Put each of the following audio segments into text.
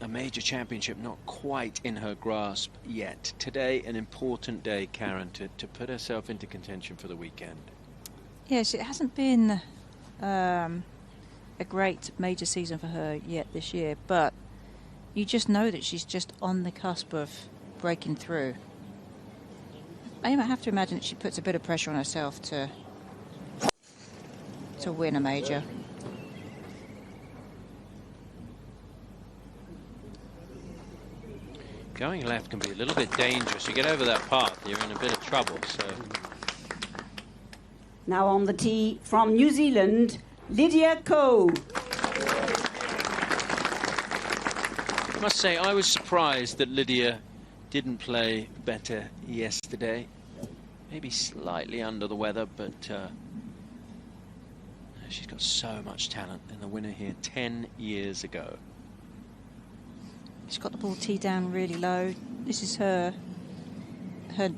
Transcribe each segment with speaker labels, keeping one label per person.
Speaker 1: a major championship not quite in her grasp yet. Today, an important day, Karen, to put herself into contention for the weekend.
Speaker 2: Yes, it hasn't been a great major season for her yet this year, but you just know that she's just on the cusp of breaking through. I have to imagine that she puts a bit of pressure on herself to win a major.
Speaker 1: Going left can be a little bit dangerous. You get over that path, you're in a bit of trouble. So
Speaker 3: now on the tee from New Zealand, Lydia Ko.
Speaker 1: I must say, I was surprised that Lydia didn't play better yesterday. Maybe slightly under the weather, but she's got so much talent. And the winner here 10 years ago.
Speaker 2: She's got the ball teed down really low. This is the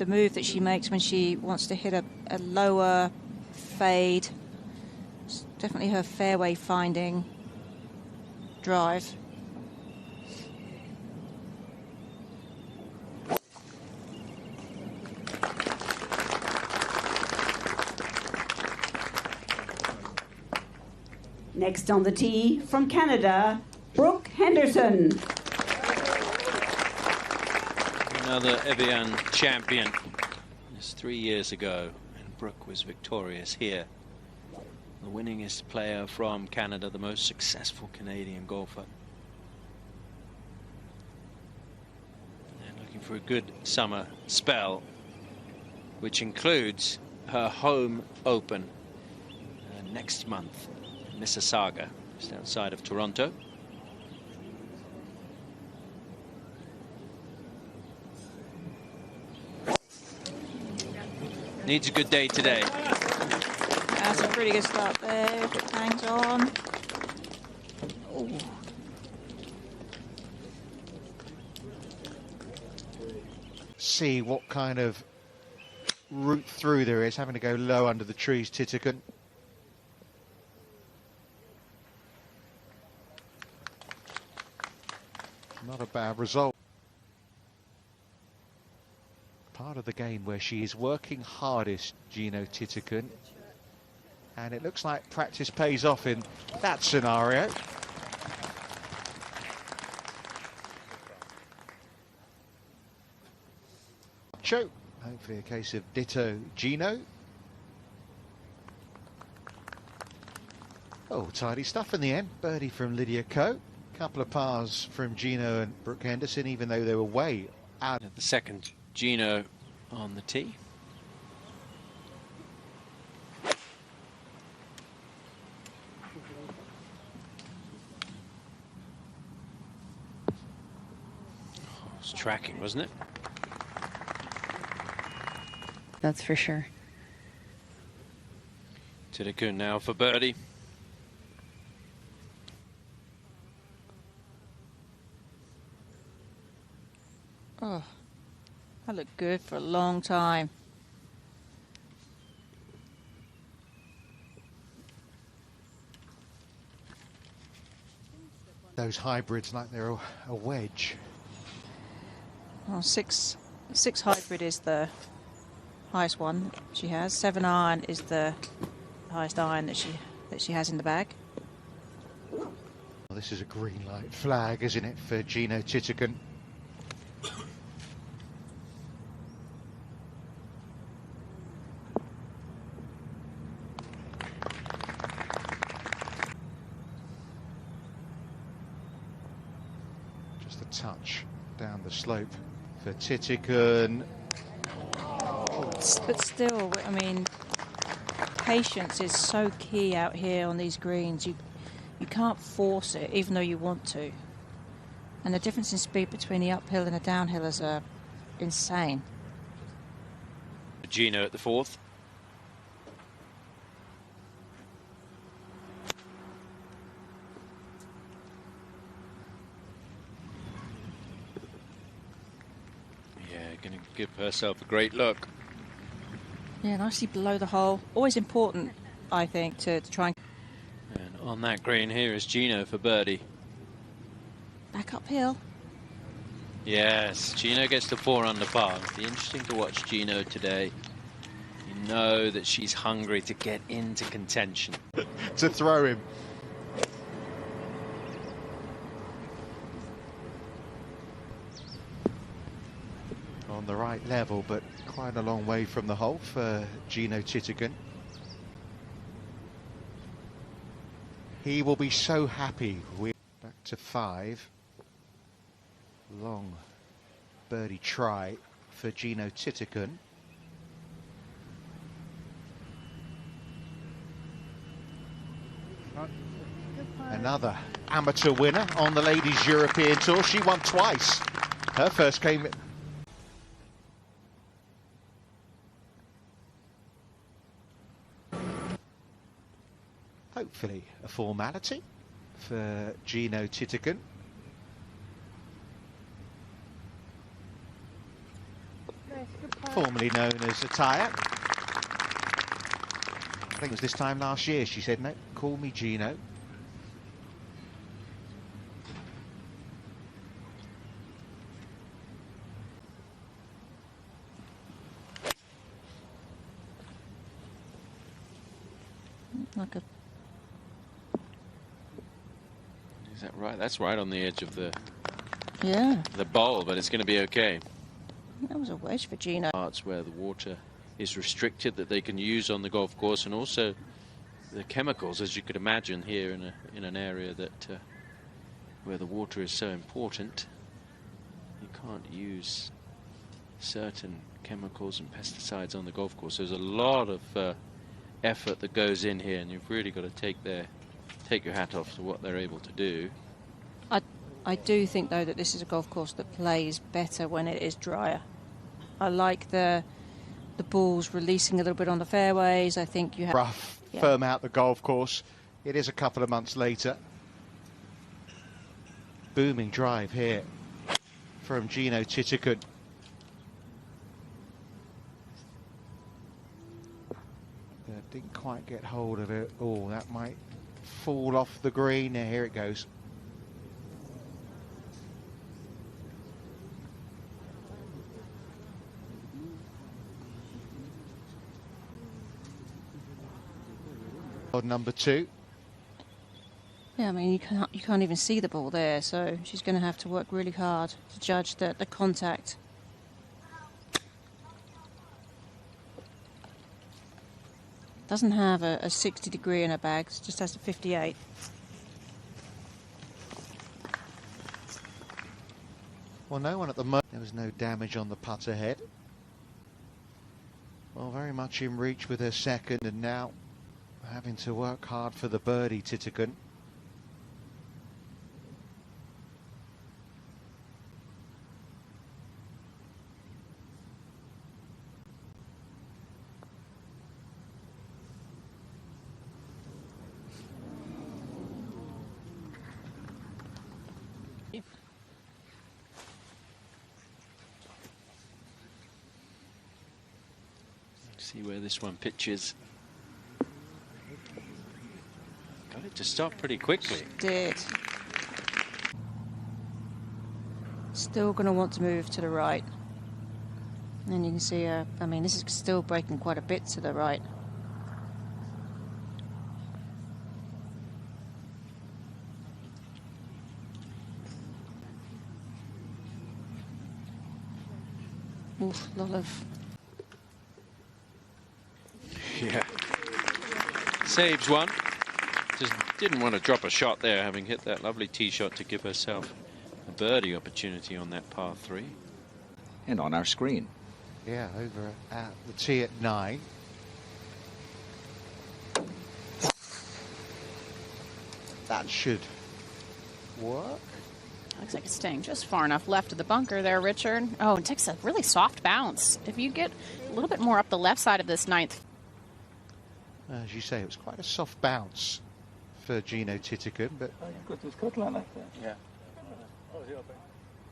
Speaker 2: move that she makes when she wants to hit a lower fade. It's definitely her fairway finding drive.
Speaker 3: Next on the tee from Canada, Brooke Henderson.
Speaker 1: Another Evian champion. It's 3 years ago, and Brooke was victorious here. The winningest player from Canada, the most successful Canadian golfer. And looking for a good summer spell, which includes her home open next month in Mississauga, just outside of Toronto. Needs a good day today.
Speaker 2: That's a pretty good start there. If it hangs on. Ooh.
Speaker 4: See what kind of route through there is, having to go low under the trees, Thitikul. Not a bad result. Part of the game where she is working hardest, Jeeno Thitikul, and it looks like practice pays off in that scenario. Hopefully a case of ditto Jeeno. Oh, tidy stuff in the end. Birdie from Lydia Ko. Couple of pars from Jeeno and Brooke Henderson, even though they were way out.
Speaker 1: The second Jeeno on the tee. Oh, it was tracking, wasn't it?
Speaker 5: That's for sure.
Speaker 1: Thitikul now for birdie.
Speaker 2: Oh, that looked good for a long time.
Speaker 4: Those hybrids like they're a wedge.
Speaker 2: Well, six hybrid is the highest one she has. 7 iron is the highest iron that she has in the bag.
Speaker 4: Well, this is a green light flag, isn't it, for Jeeno Thitikul? Just a touch down the slope for Thitikul.
Speaker 2: But still, I mean, patience is so key out here on these greens. You can't force it, even though you want to. And the difference in speed between the uphill and the downhill is insane.
Speaker 1: Jeeno at the fourth. Yeah, going to give herself a great look.
Speaker 2: Yeah, nicely below the hole. Always important, I think, to try and...
Speaker 1: And on that green here is Jeeno for birdie.
Speaker 2: Back back uphill.
Speaker 1: Yes, Jeeno gets to 4 under par. It'll be interesting to watch Jeeno today. You know that she's hungry to get into contention.
Speaker 4: To throw him. On the right level, but quite a long way from the hole for Jeeno Thitikul. He will be so happy. We're back to 5. Long birdie try for Jeeno Thitikul. Another amateur winner on the Ladies European Tour. She won twice. Her first came... Hopefully a formality for Jeeno Thitikul. Formerly known as Attire. I think it was this time last year she said, no, call me Jeeno.
Speaker 2: Like a...
Speaker 1: Is that right? That's right on the edge of the bowl, but it's going to be okay.
Speaker 2: That was a wedge for Jeeno.
Speaker 1: Parts where the water is restricted that they can use on the golf course, and also the chemicals, as you could imagine, here in an area that where the water is so important. You can't use certain chemicals and pesticides on the golf course. There's a lot of effort that goes in here, and you've really got to take your hat off to what they're able to do.
Speaker 2: I do think, though, that this is a golf course that plays better when it is drier. I like the balls releasing a little bit on the fairways. I think you have...
Speaker 4: Rough, firm out the golf course. It is a couple of months later. Booming drive here from Jeeno Thitikul. Didn't quite get hold of it. Oh, that might fall off the green. Here it goes. On number 2.
Speaker 2: Yeah, I mean, you can't even see the ball there, so she's going to have to work really hard to judge the contact. Doesn't have a 60 degree in her bag, just has a 58.
Speaker 4: Well, no one at the moment. There was no damage on the putter head. Well, very much in reach with her second, and now having to work hard for the birdie, Thitikul.
Speaker 1: See where this one pitches. Got it to stop pretty quickly.
Speaker 2: Did. Still going to want to move to the right. And you can see, I mean, this is still breaking quite a bit to the right. Oof, a lot of...
Speaker 1: Yeah. Saves one. Just didn't want to drop a shot there, having hit that lovely tee shot to give herself a birdie opportunity on that par 3.
Speaker 6: And on our screen.
Speaker 4: Yeah, over at the tee at 9. That should work.
Speaker 7: Looks like it's staying just far enough left of the bunker there, Richard. Oh, it takes a really soft bounce. If you get a little bit more up the left side of this 9th.
Speaker 4: As you say, it was quite a soft bounce for Jeeno Thitikul, but...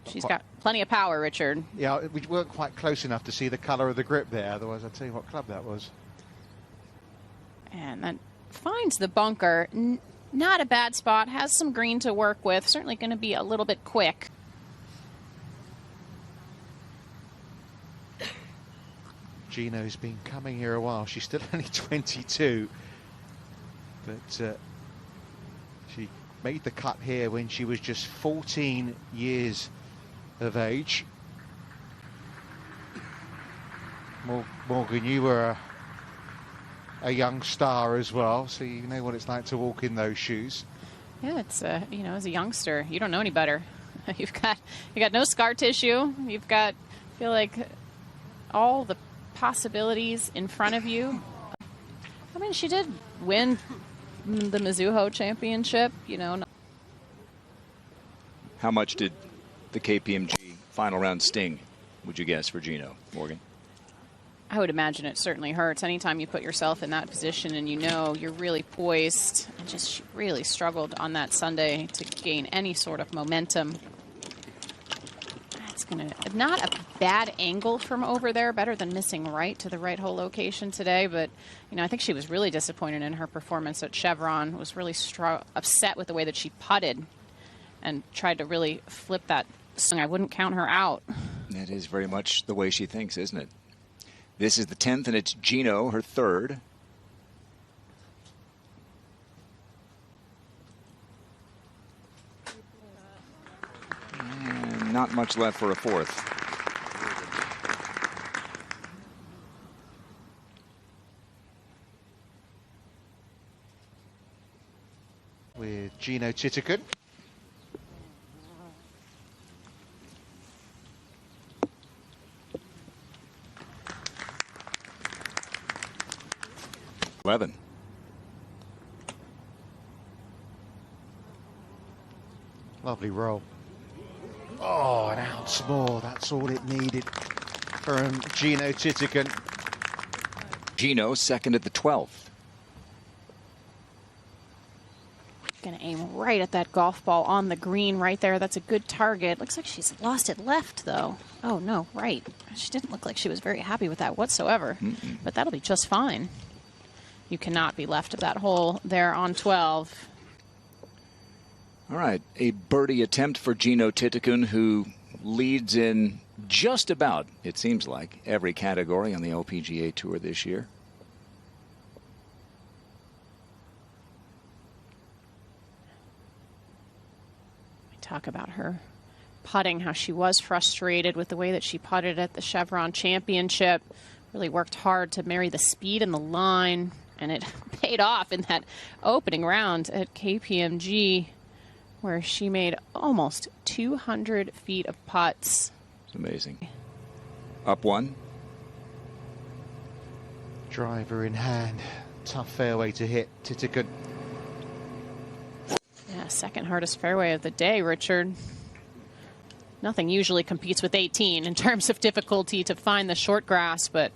Speaker 7: She's got plenty of power, Richard.
Speaker 4: Yeah, we weren't quite close enough to see the colour of the grip there, otherwise I'd tell you what club that was.
Speaker 7: And that finds the bunker. Not a bad spot. Has some green to work with. Certainly going to be a little bit quick.
Speaker 4: Jeeno's been coming here a while. She's still only 22, but she made the cut here when she was just 14 years of age. Morgan, you were a young star as well, so you know what it's like to walk in those shoes.
Speaker 7: Yeah, it's you know, as a youngster, you don't know any better. You got no scar tissue. You've got, I feel like, all the possibilities in front of you. I mean, she did win the Mizuho Championship, you know.
Speaker 6: How much did the KPMG final round sting, would you guess, for Jeeno, Morgan?
Speaker 7: I would imagine it certainly hurts anytime you put yourself in that position and you know you're really poised. And just she really struggled on that Sunday to gain any sort of momentum. It's going to, not a bad angle from over there, better than missing right to the right hole location today. But, you know, I think she was really disappointed in her performance at Chevron, was really upset with the way that she putted and tried to really flip that swing. I wouldn't count her out.
Speaker 6: That is very much the way she thinks, isn't it? This is the 10th, and it's Jeeno, her third. And not much left for a fourth.
Speaker 4: With Jeeno Thitikul. Lovely roll. Oh, an ounce more. That's all it needed from Jeeno Thitikul.
Speaker 6: Jeeno second at the 12th.
Speaker 7: Going to aim right at that golf ball on the green right there. That's a good target. Looks like she's lost it left, though. Oh, no, right. She didn't look like she was very happy with that whatsoever. But that'll be just fine. You cannot be left of that hole there on 12.
Speaker 6: All right, a birdie attempt for Jeeno Thitikul, who leads in just about, it seems like, every category on the LPGA Tour this year.
Speaker 7: We talk about her putting, how she was frustrated with the way that she putted at the Chevron Championship. Really worked hard to marry the speed and the line, and it paid off in that opening round at KPMG, where she made almost 200 feet of putts.
Speaker 6: It's amazing. Up one.
Speaker 4: Driver in hand. Tough fairway to hit. Thitikul.
Speaker 7: Yeah, second hardest fairway of the day, Richard. Nothing usually competes with 18 in terms of difficulty to find the short grass, but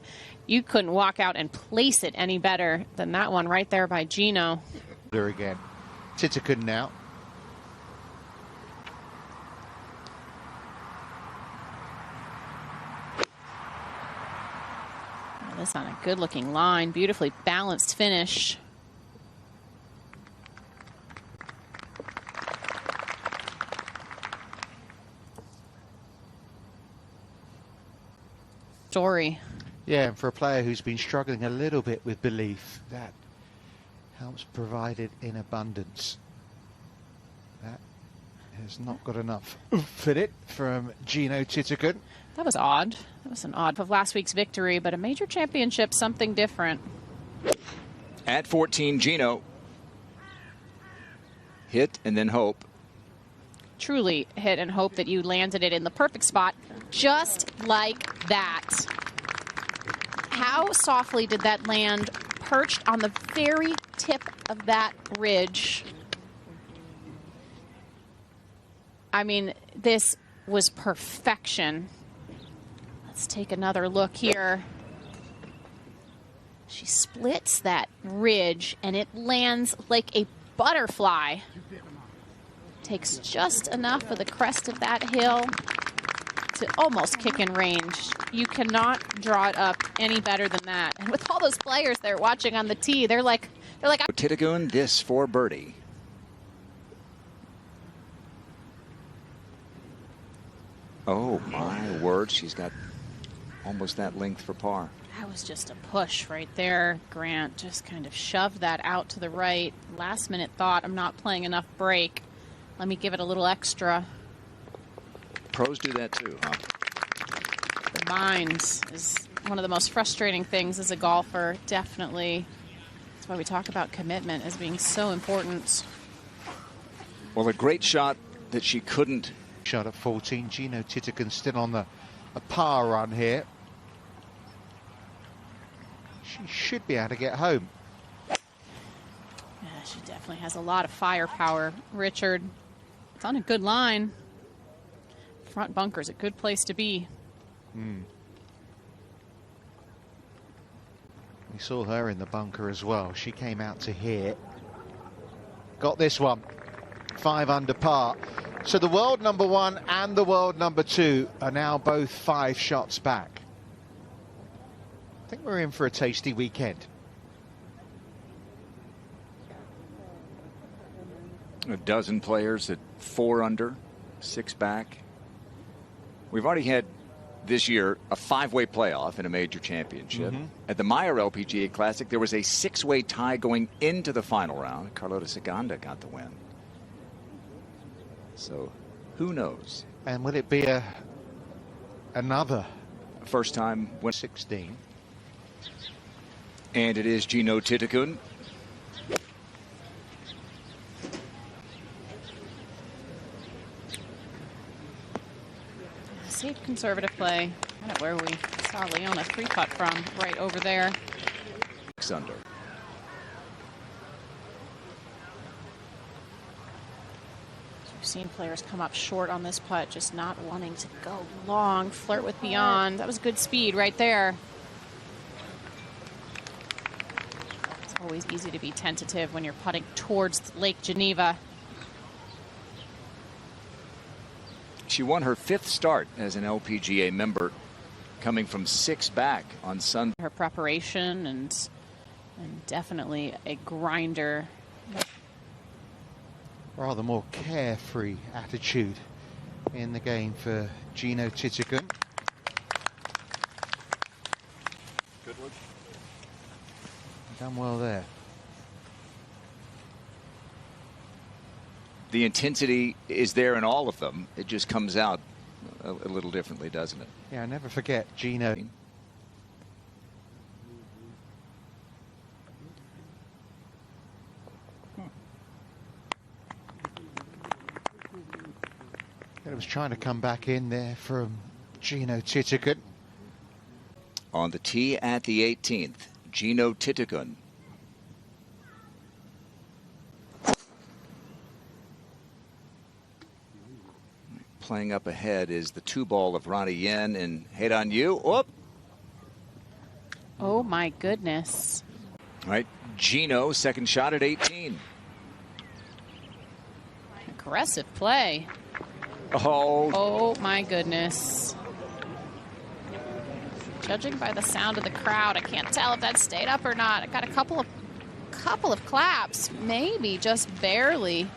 Speaker 7: you couldn't walk out and place it any better than that one right there by Jeeno.
Speaker 4: There again. Thitikul now.
Speaker 7: This on a good-looking line, beautifully balanced finish. Story.
Speaker 4: Yeah, and for a player who's been struggling a little bit with belief, that helps provide it in abundance. That has not got enough fit it from Jeeno Thitikul.
Speaker 7: That was odd. That was an odd of last week's victory, but a major championship, something different.
Speaker 6: At 14, Jeeno. Hit and then hope.
Speaker 7: Truly hit and hope that you landed it in the perfect spot, just like that. How softly did that land, perched on the very tip of that ridge? I mean, this was perfection. Let's take another look here. She splits that ridge and it lands like a butterfly. Takes just enough of the crest of that hill to almost kick in range. You cannot draw it up any better than that. And with all those players there watching on the tee, they're like,
Speaker 6: Thitikul, this for birdie. Oh, my word. She's got almost that length for par.
Speaker 7: That was just a push right there. Grant just kind of shoved that out to the right. Last minute thought, I'm not playing enough break. Let me give it a little extra.
Speaker 6: Pros do that too, huh?
Speaker 7: The mind is one of the most frustrating things as a golfer, definitely. That's why we talk about commitment as being so important.
Speaker 6: Well, a great shot that she couldn't.
Speaker 4: Shot at 14. Jeeno Thitikul still on a par run here. She should be able to get home.
Speaker 7: Yeah, she definitely has a lot of firepower. Richard, it's on a good line. Front bunker's a good place to be.
Speaker 4: We saw her in the bunker as well. She came out to here. Got this one. 5 under par. So the world number 1 and the world number 2 are now both 5 shots back. I think we're in for a tasty weekend.
Speaker 6: A dozen players at 4 under, 6 back. We've already had this year a 5-way playoff in a major championship. At the Meyer LPGA Classic, there was a 6-way tie going into the final round. Carlota Ciganda got the win. So who knows?
Speaker 4: And will it be another
Speaker 6: first time win?
Speaker 4: 16.
Speaker 6: And it is Jeeno Thitikul.
Speaker 7: Safe conservative play. Kind of where we saw Leona 3-putt from, right over there.
Speaker 6: 6 under.
Speaker 7: We've seen players come up short on this putt, just not wanting to go long, flirt with beyond. That was good speed right there. It's always easy to be tentative when you're putting towards Lake Geneva.
Speaker 6: She won her 5th start as an LPGA member, coming from 6 back on Sunday.
Speaker 7: Her preparation and definitely a grinder.
Speaker 4: Rather more carefree attitude in the game for Jeeno Thitikul.
Speaker 6: Good one.
Speaker 4: Done well there.
Speaker 6: The intensity is there in all of them. It just comes out a little differently, doesn't it?
Speaker 4: Yeah, never forget Jeeno. It was trying to come back in there from Jeeno Thitikul.
Speaker 6: On the tee at the 18th, Jeeno Thitikul. Playing up ahead is the 2-ball of Ronnie Yen, and hit on you. Whoop.
Speaker 7: Oh my goodness.
Speaker 6: All right, Jeeno, second shot at 18.
Speaker 7: Aggressive play. Oh my goodness. Judging by the sound of the crowd, I can't tell if that stayed up or not. I got a couple of claps, maybe just barely.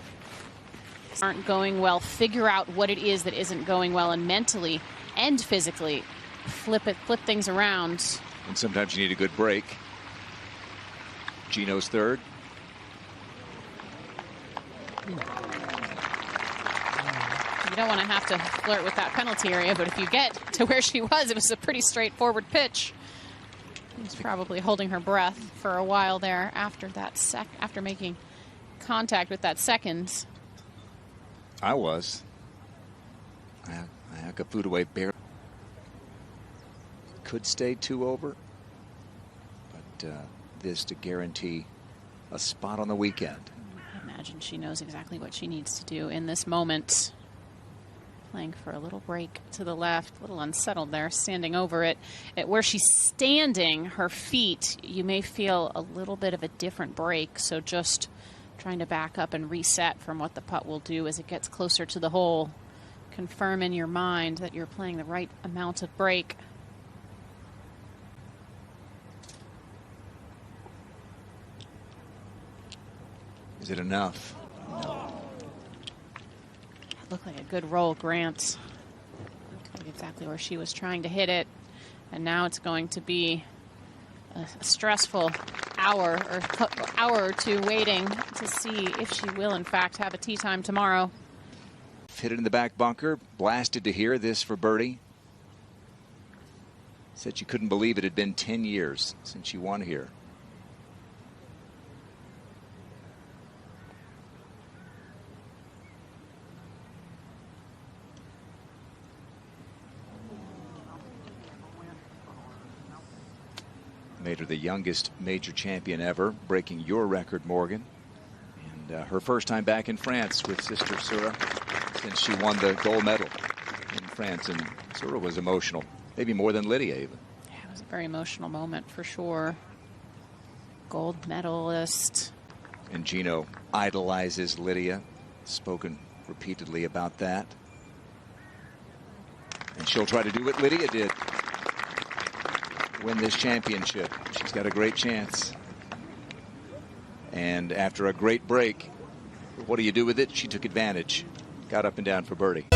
Speaker 7: Aren't going well. Figure out what it is that isn't going well, and mentally and physically flip things around.
Speaker 6: And sometimes you need a good break. Jeeno's third.
Speaker 7: You don't want to have to flirt with that penalty area, but if you get to where she was, it was a pretty straightforward pitch. She's probably holding her breath for a while there after that after making contact with that second.
Speaker 6: I was. I got food away barely. Could stay 2 over, but this to guarantee a spot on the weekend.
Speaker 7: I imagine she knows exactly what she needs to do in this moment. Playing for a little break to the left, a little unsettled there, standing over it. At where she's standing, her feet, you may feel a little bit of a different break, so just trying to back up and reset from what the putt will do as it gets closer to the hole. Confirm in your mind that you're playing the right amount of break.
Speaker 6: Is it enough? No.
Speaker 7: Looked like a good roll, Grant. exactly where she was trying to hit it. And now it's going to be a stressful hour or two waiting to see if she will, in fact, have a tee time tomorrow.
Speaker 6: Hit it in the back bunker. Blasted to hear this for birdie. Said she couldn't believe it had been 10 years since she won here. Made her the youngest major champion ever, breaking your record, Morgan. And her first time back in France with sister Sura since she won the gold medal in France. And Sura was emotional, maybe more than Lydia even.
Speaker 7: Yeah, it was a very emotional moment for sure. Gold medalist.
Speaker 6: And Jeeno idolizes Lydia, spoken repeatedly about that. And she'll try to do what Lydia did. Win this championship. She's got a great chance. And after a great break, what do you do with it? She took advantage. Got up and down for birdie.